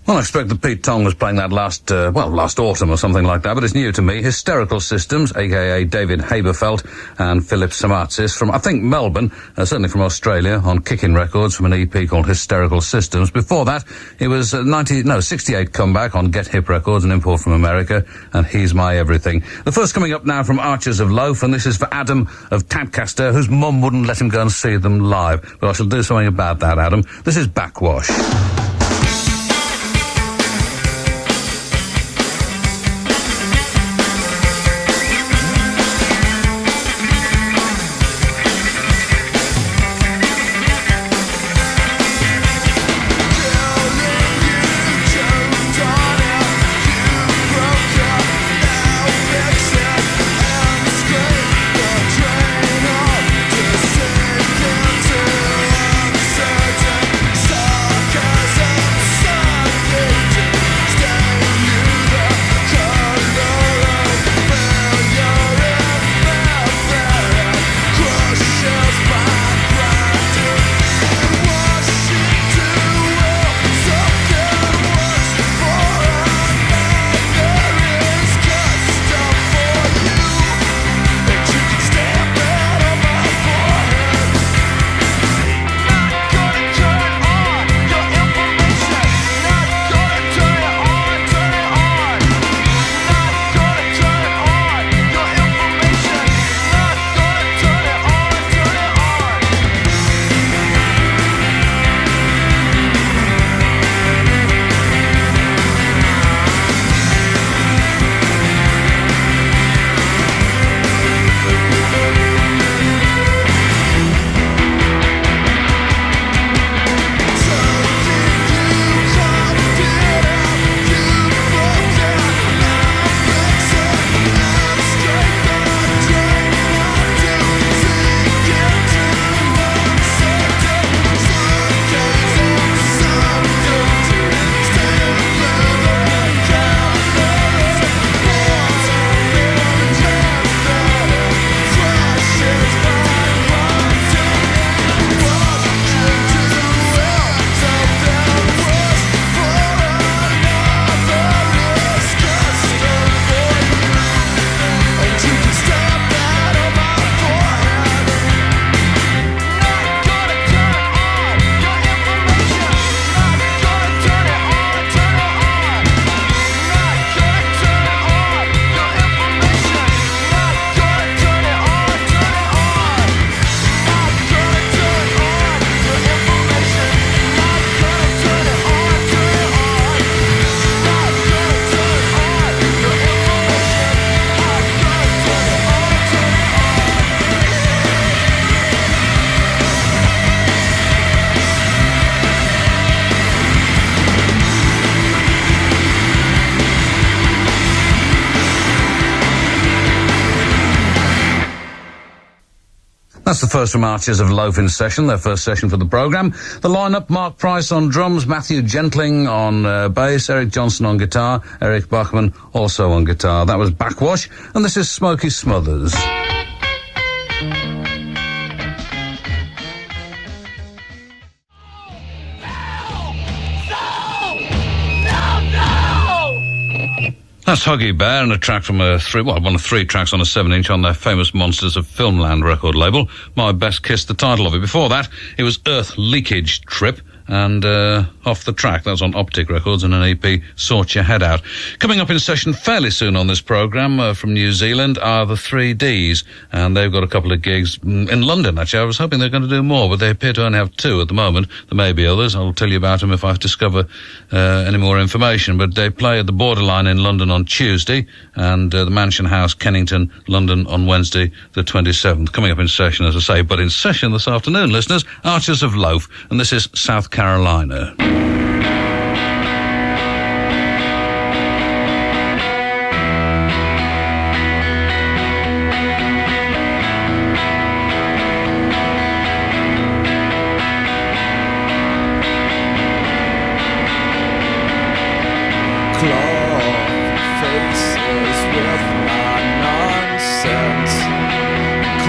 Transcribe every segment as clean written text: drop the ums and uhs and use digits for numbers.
Well, I expect that Pete Tong was playing that last autumn or something like that, but it's new to me. Hysterical Systems, a.k.a. David Haberfeld and Philip Samatsis from, I think, Melbourne, certainly from Australia, on Kicking Records from an EP called Hysterical Systems. Before that, it was 68 comeback on Get Hip Records, an import from America, and He's My Everything. The first coming up now from Archers of Loaf, and this is for Adam of Tadcaster, whose mum wouldn't let him go and see them live. But I shall do something about that, Adam. This is Backwash. That's the first from Archers of Loaf in session, their first session for the programme. The lineup: Mark Price on drums, Matthew Gentling on bass, Eric Johnson on guitar, Eric Bachman also on guitar. That was Backwash, and this is Smokey Smothers. That's Huggy Bear, and a track from one of three tracks on a 7-inch on their famous Monsters of Filmland record label. My Best Kiss, the title of it. Before that, it was Earth Leakage Trip, and off the track, that was on Optic Records and an EP, Sort Your Head Out. Coming up in session fairly soon on this programme from New Zealand are the 3Ds, and they've got a couple of gigs in London, actually. I was hoping they're going to do more, but they appear to only have 2 at the moment. There may be others. I'll tell you about them if I discover any more information. But they play at the Borderline in London on Tuesday, and the Mansion House, Kennington, London on Wednesday the 27th. Coming up in session, as I say. But in session this afternoon, listeners, Archers of Loaf, and this is South Carolina.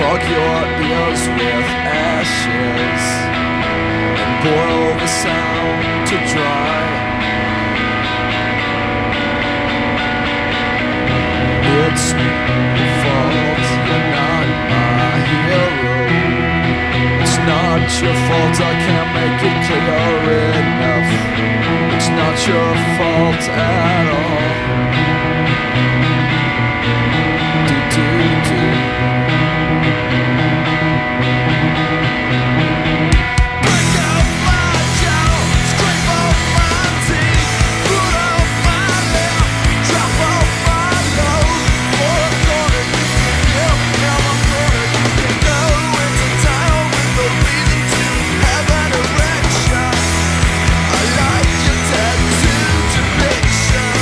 Clog your ears with ashes and boil the sound to your fault. You're not my hero. It's not your fault, I can't make it clear enough. It's not your fault at all. Do. Break up my jaw, scrape off my teeth, put off my lip, drop off my load. For a corner you can go, now I'm corner you can go. Into town with no reason to have an erection. I like your tattoo depiction.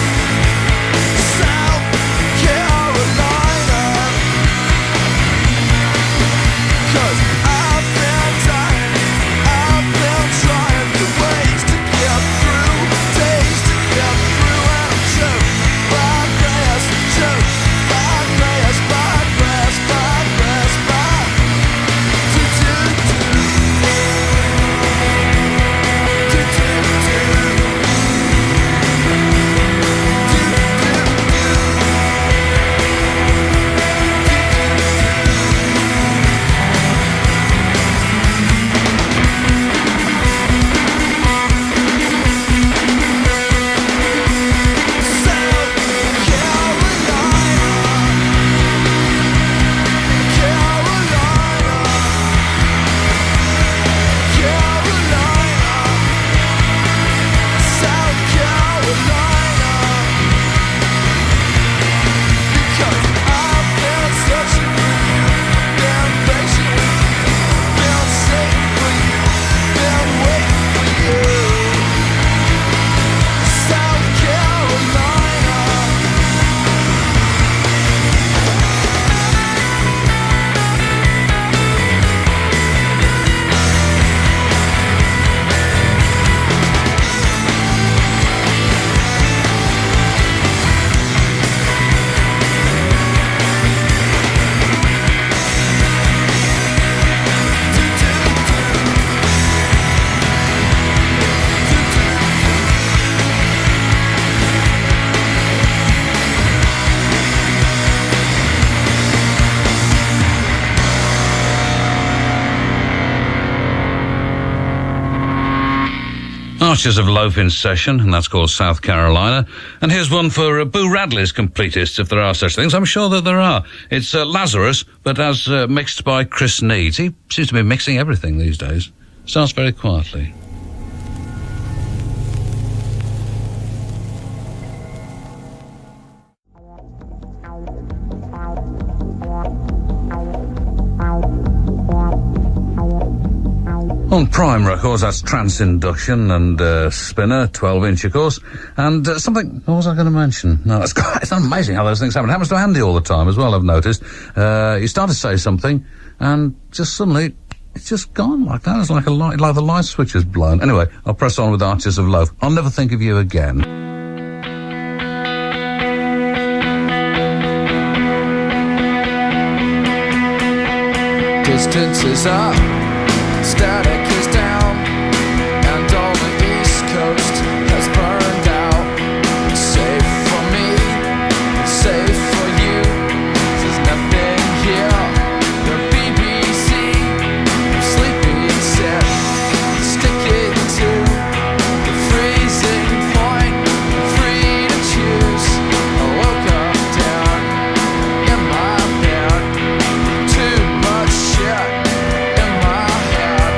South Carolina. 'Cause I've been trying the ways to get through, days to get through, and I'm choked by grass, choked by grass, by grass, by grass, by Archers of Loaf in session, and that's called South Carolina. And here's one for Boo Radley's completists, if there are such things. I'm sure that there are. It's Lazarus, but as mixed by Chris Needs. He seems to be mixing everything these days. Starts very quietly. On Prime Records, that's Trance Induction and Spinner, 12-inch, of course. And something, what was I going to mention? No, it's amazing how those things happen. It happens to Andy all the time as well, I've noticed. You start to say something, and just suddenly, it's just gone like that. It's like the light switch is blown. Anyway, I'll press on with Archers of Loaf. I'll never think of you again. Distance is up, static is down, and all the East Coast has burned out. It's safe for me, it's safe for you. There's nothing here. The BBC, sleepy set, sticking to the freezing point, free to choose. I woke up down in my bed, too much shit in my head.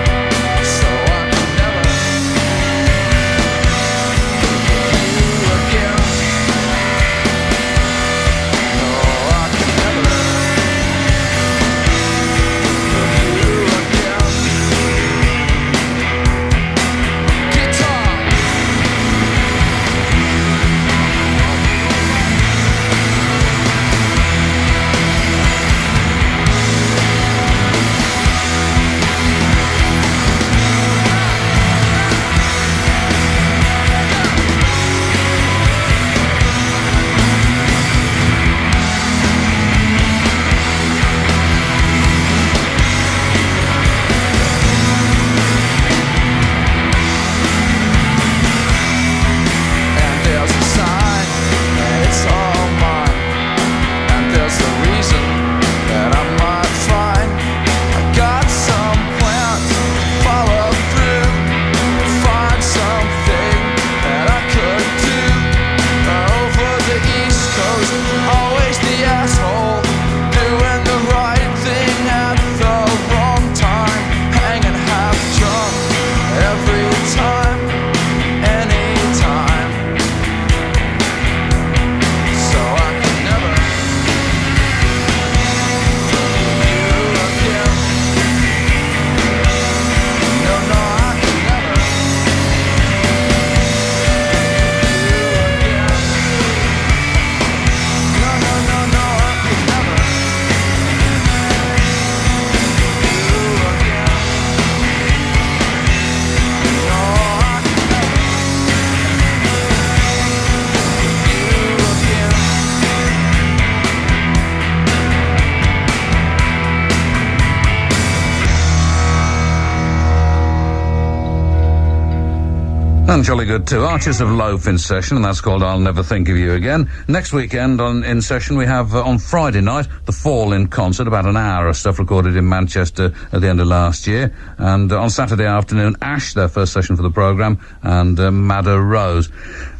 And jolly good too. Archers of Loaf in session, and that's called I'll Never Think of You Again. Next weekend in session we have on Friday night The Fall in concert, about an hour of stuff recorded in Manchester at the end of last year. And on Saturday afternoon, Ash, their first session for the programme, and Madder Rose.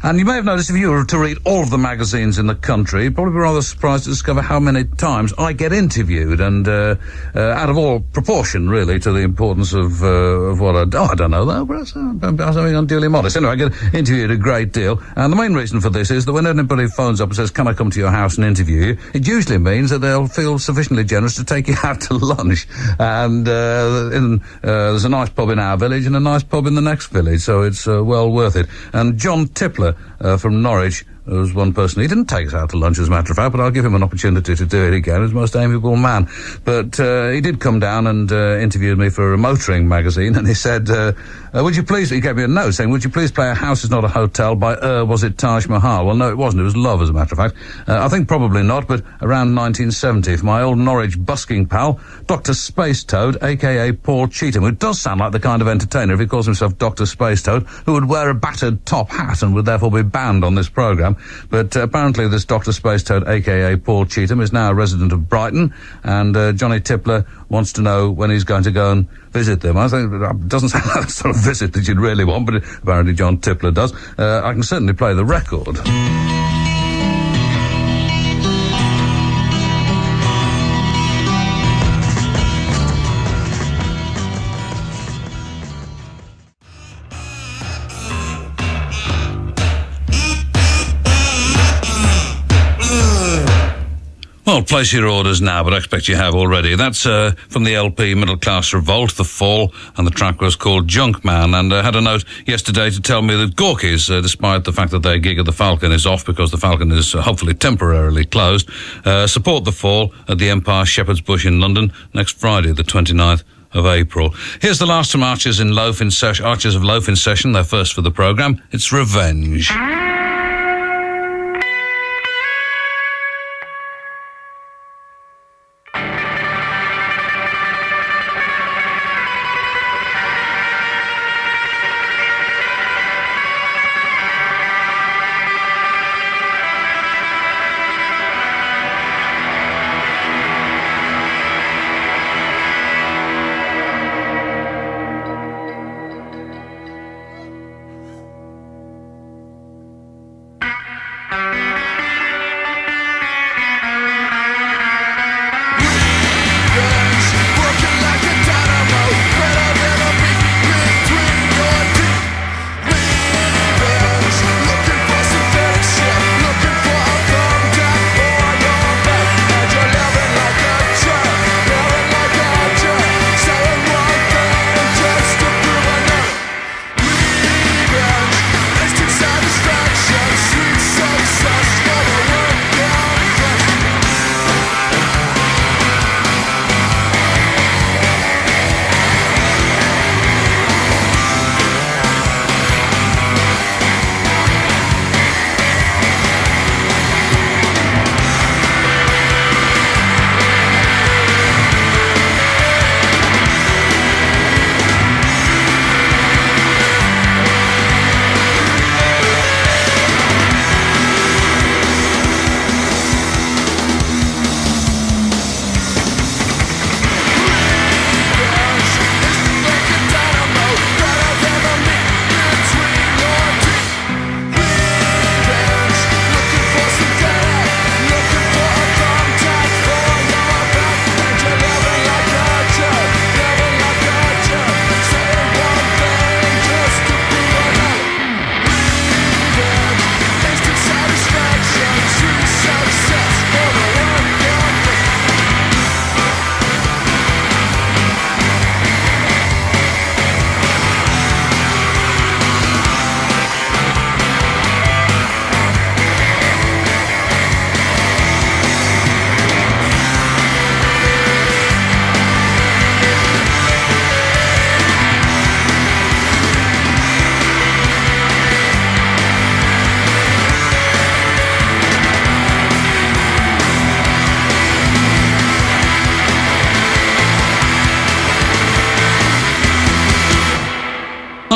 And you may have noticed, if you were to read all of the magazines in the country, you'd probably be rather surprised to discover how many times I get interviewed, and out of all proportion, really, to the importance of what I do. I don't know, though, perhaps I'm being unduly modest. Anyway, I get interviewed a great deal, and the main reason for this is that when anybody phones up and says, can I come to your house and interview you, it usually means that they'll feel sufficiently generous to take you out to lunch. And there's a nice pub in our village and a nice pub in the next village, so it's well worth it. And John Tippler from Norwich was one person. He didn't take us out to lunch, as a matter of fact, but I'll give him an opportunity to do it again. He's a most amiable man. But he did come down and interviewed me for a motoring magazine, and he said, would you please, he gave me a note saying, would you please play A House Is Not a Hotel by was it Taj Mahal? Well, no, it wasn't. It was Love, as a matter of fact. I think probably not, but around 1970, for my old Norwich busking pal, Dr. Space Toad, a.k.a. Paul Cheetham, who does sound like the kind of entertainer, if he calls himself Dr. Space Toad, who would wear a battered top hat and would therefore be banned on this programme. But apparently this Dr. Space Toad, a.k.a. Paul Cheetham, is now a resident of Brighton, and Johnny Tippler wants to know when he's going to go and visit them. I think it doesn't sound like the sort of visit that you'd really want, but apparently John Tippler does. I can certainly play the record. Well, place your orders now, but I expect you have already. That's from the LP Middle Class Revolt, The Fall, and the track was called Junk Man. And I had a note yesterday to tell me that Gorky's, despite the fact that their gig at the Falcon is off because the Falcon is hopefully temporarily closed, support The Fall at the Empire Shepherd's Bush in London next Friday, the 29th of April. Here's the last from Archers of Loaf in session, their first for the programme. It's Revenge.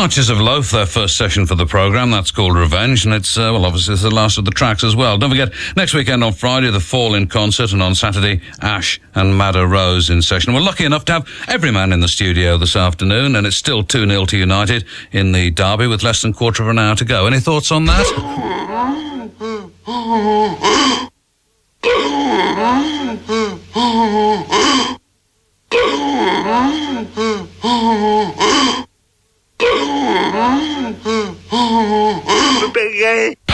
Archers of Loaf, their first session for the programme. That's called Revenge, and it's, obviously it's the last of the tracks as well. Don't forget, next weekend on Friday, The Fall in concert, and on Saturday, Ash and Madder Rose in session. We're lucky enough to have every man in the studio this afternoon, and it's still 2-0 to United in the derby with less than a quarter of an hour to go. Any thoughts on that? Me pegué.